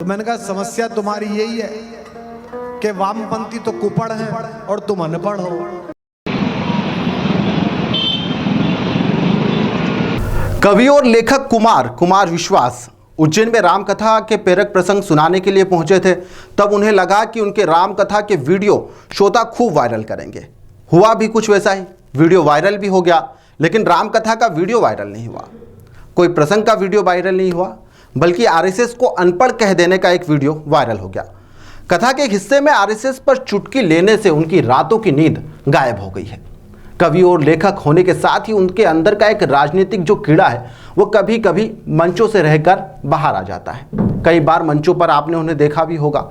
तो मैंने कहा समस्या तुम्हारी यही है कि वामपंथी तो कुपड़ हैं और तुम अनपढ़ हो। कवि और लेखक कुमार विश्वास उज्जैन में रामकथा के प्रेरक प्रसंग सुनाने के लिए पहुंचे थे। तब उन्हें लगा कि उनके रामकथा के वीडियो श्रोता खूब वायरल करेंगे। हुआ भी कुछ वैसा ही, वीडियो वायरल भी हो गया, लेकिन रामकथा का वीडियो वायरल नहीं हुआ। कोई प्रसंग का वीडियो वायरल नहीं हुआ, बल्कि आरएसएस को अनपढ़ कह देने का एक वीडियो वायरल हो गया। कथा के एक हिस्से में आरएसएस पर चुटकी लेने से उनकी रातों की नींद गायब हो गई है। कवि और लेखक होने के साथ ही उनके अंदर का एक राजनीतिक जो कीड़ा है वो कभी कभी मंचों से रहकर बाहर आ जाता है। कई बार मंचों पर आपने उन्हें देखा भी होगा,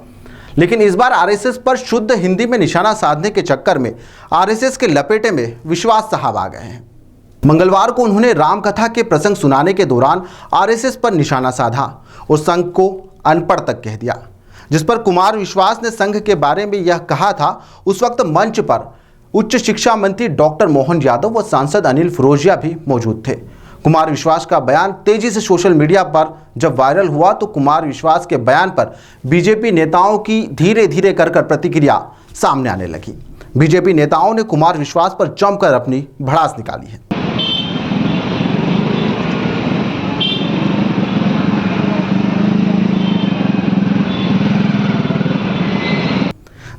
लेकिन इस बार आरएसएस पर शुद्ध हिंदी में निशाना साधने के चक्कर में आरएसएस के लपेटे में विश्वास साहब आ गए हैं। मंगलवार को उन्होंने रामकथा के प्रसंग सुनाने के दौरान आरएसएस पर निशाना साधा और संघ को अनपढ़ तक कह दिया। जिस पर कुमार विश्वास ने संघ के बारे में यह कहा था, उस वक्त मंच पर उच्च शिक्षा मंत्री डॉक्टर मोहन यादव व सांसद अनिल फिरोजिया भी मौजूद थे। कुमार विश्वास का बयान तेजी से सोशल मीडिया पर जब वायरल हुआ तो कुमार विश्वास के बयान पर बीजेपी नेताओं की धीरे धीरे कर प्रतिक्रिया सामने आने लगी। बीजेपी नेताओं ने कुमार विश्वास पर जमकर अपनी भड़ास निकाली है।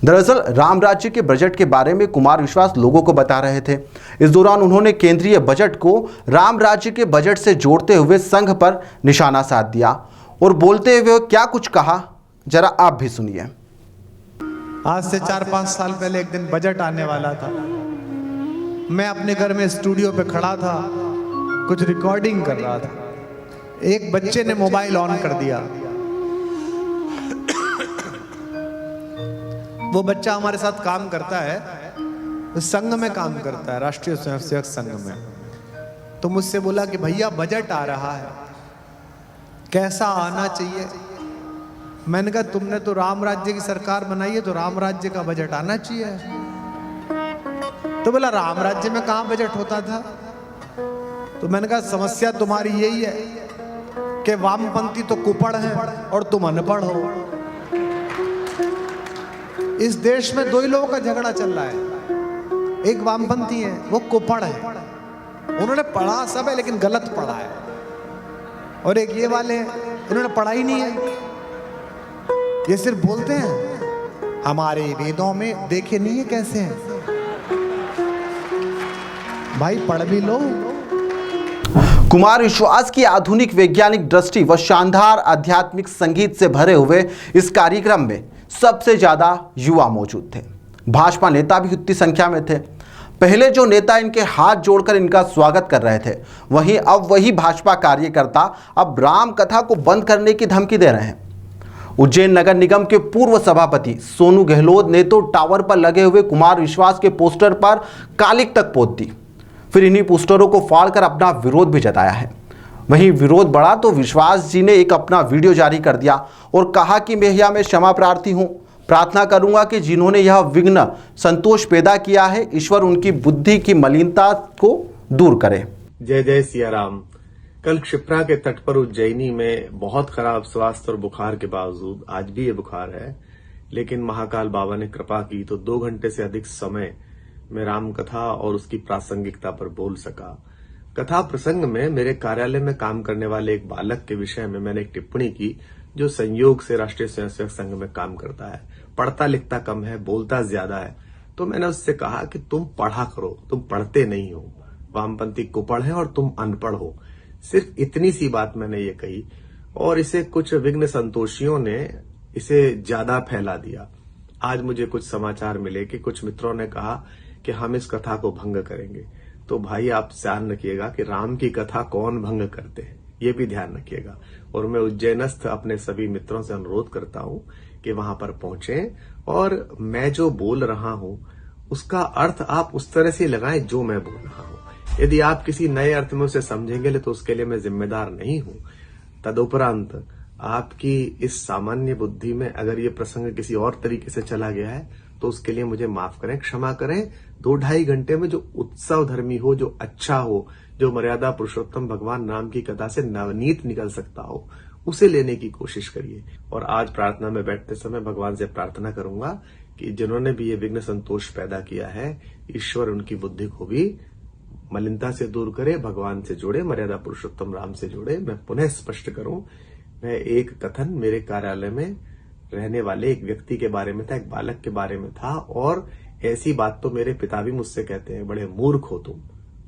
दरअसल राम राज्य के बजट के बारे में कुमार विश्वास लोगों को बता रहे थे। इस दौरान उन्होंने केंद्रीय बजट को राम राज्य के बजट से जोड़ते हुए संघ पर निशाना साध दिया और बोलते हुए क्या कुछ कहा, जरा आप भी सुनिए। आज से 4-5 साल पहले एक दिन बजट आने वाला था। मैं अपने घर में स्टूडियो पे खड़ा था, कुछ रिकॉर्डिंग कर रहा था। एक बच्चे ने मोबाइल ऑन कर दिया। वो बच्चा हमारे साथ काम करता है, संघ में काम करता है, राष्ट्रीय स्वयंसेवक संघ में। तो मुझसे बोला कि भैया बजट आ रहा है, कैसा आना चाहिए। मैंने कहा तुमने तो राम राज्य की सरकार बनाई है, तो राम राज्य का बजट आना चाहिए। तो बोला राम राज्य में कहां बजट होता था। तो मैंने कहा समस्या तुम्हारी यही है कि वामपंथी तो कुपड़ हैं और तुम अनपढ़ हो। इस देश में दो ही लोगों का झगड़ा चल रहा है। एक वामपंथी है, वो कुपड़ है, उन्होंने पढ़ा सब है लेकिन गलत पढ़ा है। और एक ये वाले हैं, इन्होंने पढ़ा ही नहीं है, ये सिर्फ बोलते हैं। हमारे वेदों में देखे नहीं है कैसे हैं। भाई पढ़ भी लो। कुमार विश्वास की आधुनिक वैज्ञानिक दृष्टि व शानदार आध्यात्मिक संगीत से भरे हुए इस कार्यक्रम में सबसे ज्यादा युवा मौजूद थे। भाजपा नेता भी उतनी संख्या में थे। पहले जो नेता इनके हाथ जोड़कर इनका स्वागत कर रहे थे, वहीं अब वही भाजपा कार्यकर्ता अब राम कथा को बंद करने की धमकी दे रहे हैं। उज्जैन नगर निगम के पूर्व सभापति सोनू गहलोत ने तो टावर पर लगे हुए कुमार विश्वास के पोस्टर पर कालिक तक पोत दी। फिर इन्हीं पोस्टरों को फाड़कर अपना विरोध भी जताया है। वहीं विरोध बढ़ा तो विश्वास जी ने एक अपना वीडियो जारी कर दिया और कहा कि मैं क्षमा प्रार्थी हूं, प्रार्थना करूंगा कि जिन्होंने यह विघ्न संतोष पैदा किया है, ईश्वर उनकी बुद्धि की मलिनता को दूर करे। जय जय सिया राम। कल क्षिप्रा के तट पर उज्जैनी में बहुत खराब स्वास्थ्य और बुखार के बावजूद आज भी ये बुखार है, लेकिन महाकाल बाबा ने कृपा की तो 2 घंटे से अधिक समय में राम कथा और उसकी प्रासंगिकता पर बोल सका। कथा प्रसंग में मेरे कार्यालय में काम करने वाले एक बालक के विषय में मैंने एक टिप्पणी की, जो संयोग से राष्ट्रीय स्वयंसेवक संघ में काम करता है, पढ़ता लिखता कम है, बोलता ज्यादा है। तो मैंने उससे कहा कि तुम पढ़ा करो, तुम पढ़ते नहीं हो, वामपंथी कुपड़ है और तुम अनपढ़ हो। सिर्फ इतनी सी बात मैंने ये कही और इसे कुछ विघ्न संतोषियों ने इसे ज्यादा फैला दिया। आज मुझे कुछ समाचार मिले कि कुछ मित्रों ने कहा कि हम इस कथा को भंग करेंगे। तो भाई आप ध्यान रखिएगा कि राम की कथा कौन भंग करते हैं, ये भी ध्यान रखिएगा। और मैं उज्जैनस्थ अपने सभी मित्रों से अनुरोध करता हूं कि वहां पर पहुंचें और मैं जो बोल रहा हूं उसका अर्थ आप उस तरह से लगाएं जो मैं बोल रहा हूं। यदि आप किसी नए अर्थ में उसे समझेंगे तो उसके लिए मैं जिम्मेदार नहीं हूं। तदुपरांत आपकी इस सामान्य बुद्धि में अगर ये प्रसंग किसी और तरीके से चला गया है तो उसके लिए मुझे माफ करें, क्षमा करें। 2-2.5 घंटे में जो उत्सव धर्मी हो, जो अच्छा हो, जो मर्यादा पुरुषोत्तम भगवान राम की कथा से नवनीत निकल सकता हो, उसे लेने की कोशिश करिए। और आज प्रार्थना में बैठते समय भगवान से प्रार्थना करूंगा कि जिन्होंने भी ये विघ्न संतोष पैदा किया है, ईश्वर उनकी बुद्धि को भी मलिनता से दूर करे, भगवान से जोड़े, मर्यादा पुरुषोत्तम राम से जोड़े। मैं पुनः स्पष्ट करूं, मैं एक कथन मेरे कार्यालय में रहने वाले एक व्यक्ति के बारे में था, एक बालक के बारे में था, और ऐसी बात तो मेरे पिता भी मुझसे कहते हैं, बड़े मूर्ख हो तुम,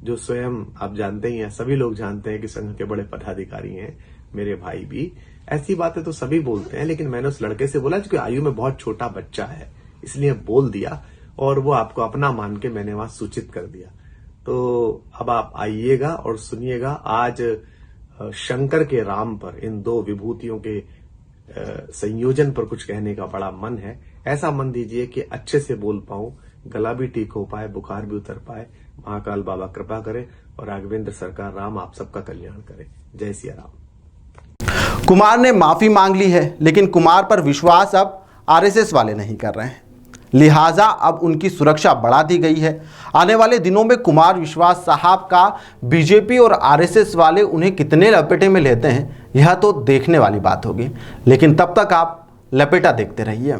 जो स्वयं आप जानते ही हैं, सभी लोग जानते हैं कि संघ के बड़े पदाधिकारी हैं, मेरे भाई भी। ऐसी बातें तो सभी बोलते हैं, लेकिन मैंने उस लड़के से बोला जो कि आयु में बहुत छोटा बच्चा है, इसलिए बोल दिया, और वो आपको अपना मान के मैंने वहां सूचित कर दिया। तो अब आप आइएगा और सुनिएगा। आज शंकर के राम पर, इन दो विभूतियों के संयोजन पर कुछ कहने का बड़ा मन है। ऐसा मन दीजिए कि अच्छे से बोल पाऊं, गला भी ठीक हो पाए, बुखार भी उतर पाए। महाकाल बाबा कृपा करे और राघवेंद्र सरकार राम आप सबका कल्याण करे। जय सिया राम। कुमार ने माफी मांग ली है, लेकिन कुमार पर विश्वास अब आरएसएस वाले नहीं कर रहे हैं, लिहाजा अब उनकी सुरक्षा बढ़ा दी गई है। आने वाले दिनों में कुमार विश्वास साहब का बीजेपी और आरएसएस वाले उन्हें कितने लपेटे में लेते हैं, यह तो देखने वाली बात होगी। लेकिन तब तक आप लपेटा देखते रहिए।